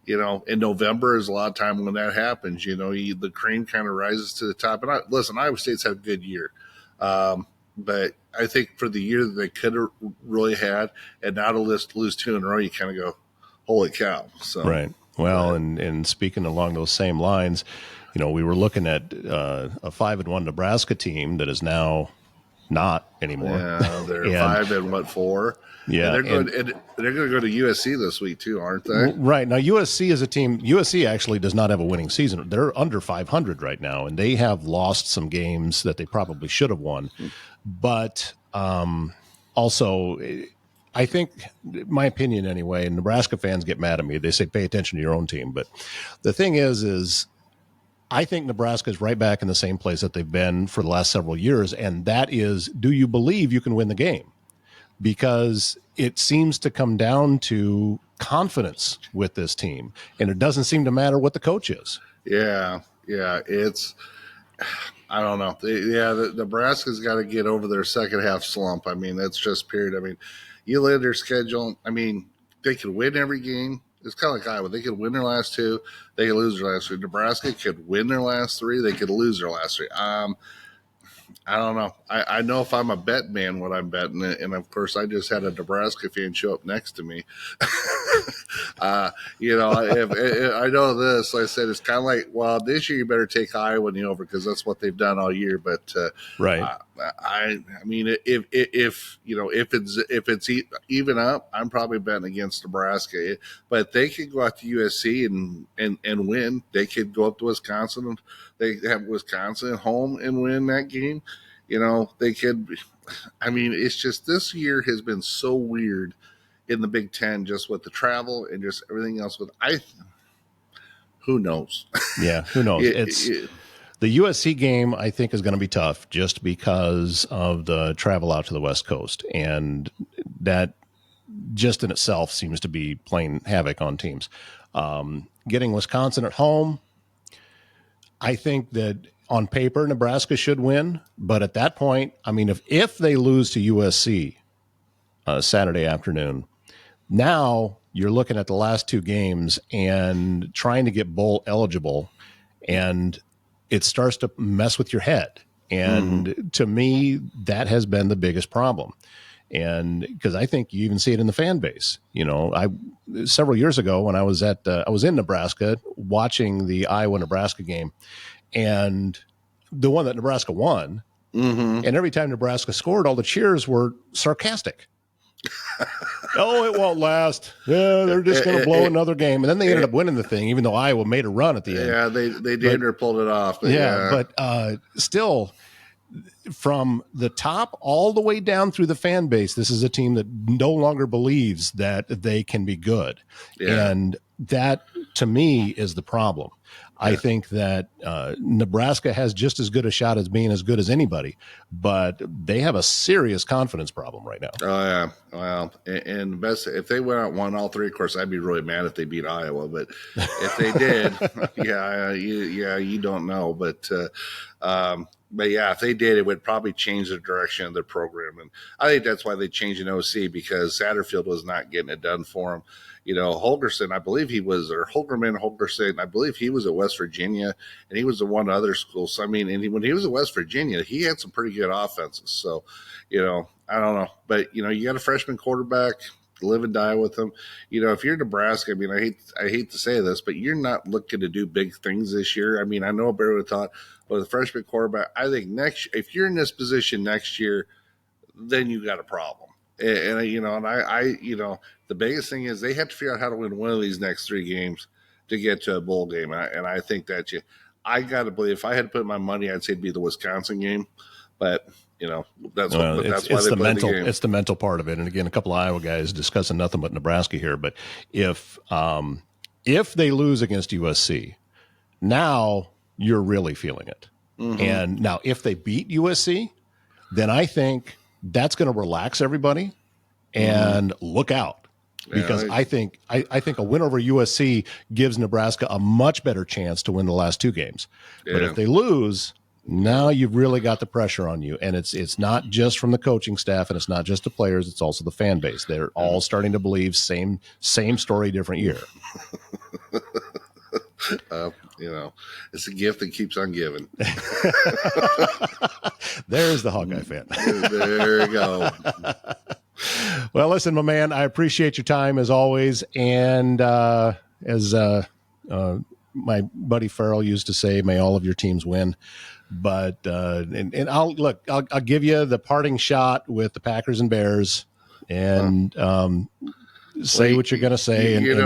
you know, in November is a lot of time when that happens, you know, the cream kind of rises to the top. And listen, Iowa State's had a good year. But I think for the year that they could have really had, and now to lose two in a row, you kind of go, holy cow. So, right. Well, and speaking along those same lines, you know, we were looking at a 5-1 Nebraska team that is now not anymore. Yeah, they're 5-4. Yeah, and they're going to go to USC this week too, aren't they? Right. Now USC is a team. USC actually does not have a winning season. They're under 500 right now, and they have lost some games that they probably should have won. But also, I think, my opinion anyway, and Nebraska fans get mad at me. They say pay attention to your own team. But the thing is I think Nebraska is right back in the same place that they've been for the last several years, and that is, do you believe you can win the game? Because it seems to come down to confidence with this team, and it doesn't seem to matter what the coach is. Yeah, it's, I don't know. Nebraska's got to get over their second half slump. I mean, that's just period. I mean, you look at their schedule. I mean, they could win every game. It's kind of like Iowa. They could win their last two. They could lose their last three. Nebraska could win their last three. They could lose their last three. I don't know. I know if I'm a bet man what I'm betting, and of course I just had a Nebraska fan show up next to me. You know, if I know this, like I said, it's kind of like, well, this year you better take Iowa in the over because that's what they've done all year. But right, I mean, if you know, if it's even up, I'm probably betting against Nebraska. But they could go out to USC and win. They could go up to Wisconsin. They have Wisconsin at home and win that game. You know, they could. I mean, it's just this year has been so weird in the Big Ten, just with the travel and just everything else. Who knows? Yeah, who knows? The USC game, I think, is going to be tough just because of the travel out to the West Coast, and that just in itself seems to be playing havoc on teams. Getting Wisconsin at home, I think that on paper, Nebraska should win. But at that point, I mean, if they lose to USC Saturday afternoon, now you're looking at the last two games and trying to get bowl eligible, and it starts to mess with your head. And to me, that has been the biggest problem. And because I think you even see it in the fan base. Several years ago when I was in Nebraska watching the Iowa-Nebraska game, and the one that Nebraska won, and every time Nebraska scored, all the cheers were sarcastic. Oh, it won't last. Yeah, they're just going to blow another game. And then they ended up winning the thing, even though Iowa made a run at the end. Yeah, they did or pulled it off. But still, from the top all the way down through the fan base, this is a team that no longer believes that they can be good. Yeah. And that, to me, is the problem. I think that Nebraska has just as good a shot as being as good as anybody, but they have a serious confidence problem right now. Oh, yeah. Well, and the best, if they went out and won all three, of course, I'd be really mad if they beat Iowa. But if they did, you don't know. But yeah, if they did, it would probably change the direction of their program. And I think that's why they changed an OC, because Satterfield was not getting it done for him. Holgerson, I believe he was, or Holgerson, I believe he was at West Virginia, and he was at one other school. So, I mean, and when he was at West Virginia, he had some pretty good offenses. So, I don't know. But, you got a freshman quarterback, live and die with him. If you're Nebraska, I mean, I hate to say this, but you're not looking to do big things this year. I mean, I know Barry would have thought, well, the freshman quarterback, I think if you're in this position next year, then you got a problem. And the biggest thing is they have to figure out how to win one of these next three games to get to a bowl game. And I think that I got to believe, if I had to put my money, I'd say it'd be the Wisconsin game. But that's why they play the game. It's the mental part of it. And again, a couple of Iowa guys discussing nothing but Nebraska here. But if they lose against USC, now you're really feeling it. And now if they beat USC, then I think that's going to relax everybody and look out, because I think a win over USC gives Nebraska a much better chance to win the last two games. Yeah. But if they lose, now you've really got the pressure on you, and it's not just from the coaching staff, and it's not just the players; it's also the fan base. They're all starting to believe same story, different year. It's a gift that keeps on giving. There's the Hawkeye fan. There you go. Well, listen, my man, I appreciate your time as always. And as my buddy Farrell used to say, may all of your teams win. But and I'll give you the parting shot with the Packers and Bears, and say what you're going to say, and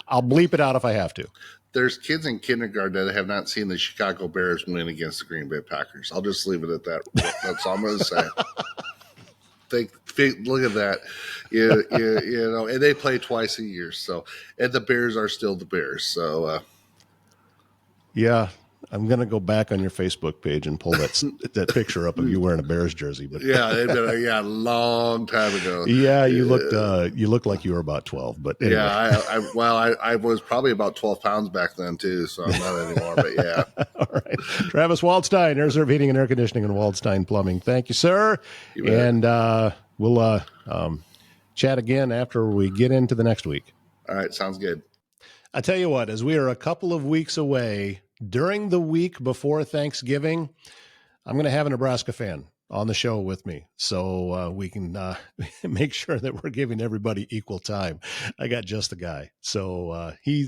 I'll bleep it out if I have to. There's kids in kindergarten that have not seen the Chicago Bears win against the Green Bay Packers. I'll just leave it at that. That's all I'm going to say. Look at that. And they play twice a year. So, and the Bears are still the Bears. So, yeah. I'm going to go back on your Facebook page and pull that picture up of you wearing a Bears jersey. But a long time ago. Yeah, you looked like you were about 12. But anyway. Yeah, I was probably about 12 pounds back then too, so I'm not anymore. But yeah. All right, Travis Waldstein, Air Serv Heating and Air Conditioning, and Waldstein Plumbing. Thank you, sir. And we'll chat again after we get into the next week. All right, sounds good. I tell you what, as we are a couple of weeks away, during the week before Thanksgiving, I'm going to have a Nebraska fan on the show with me, so we can make sure that we're giving everybody equal time. I got just the guy. So he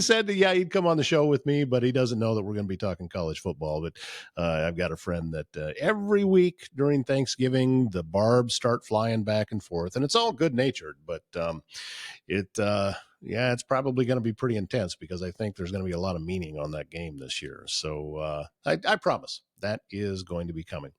said that, yeah, he'd come on the show with me, but he doesn't know that we're going to be talking college football. But I've got a friend that every week during Thanksgiving, the barbs start flying back and forth, and it's all good natured, but it's probably going to be pretty intense, because I think there's going to be a lot of meaning on that game this year. So I promise that is going to be coming.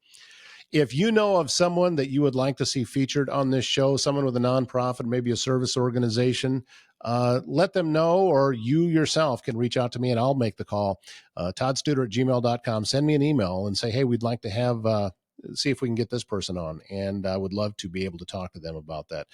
If you know of someone that you would like to see featured on this show, someone with a nonprofit, maybe a service organization, let them know, or you yourself can reach out to me and I'll make the call. ToddStuder@gmail.com. Send me an email and say, hey, we'd like to have see if we can get this person on. And I would love to be able to talk to them about that.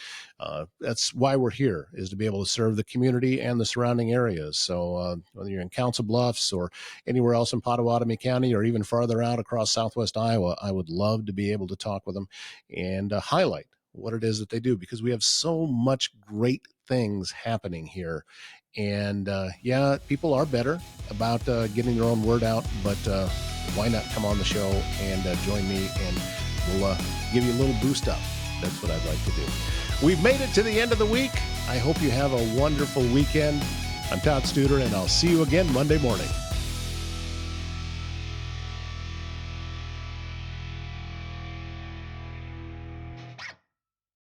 That's why we're here, is to be able to serve the community and the surrounding areas. So whether you're in Council Bluffs or anywhere else in Pottawatomie County, or even farther out across Southwest Iowa, I would love to be able to talk with them and highlight what it is that they do, because we have so much great things happening here. And yeah, people are better about getting their own word out, but why not come on the show and join me, and we'll give you a little boost up. That's what I'd like to do. We've made it to the end of the week. I hope you have a wonderful weekend. I'm Todd Studer, and I'll see you again Monday morning.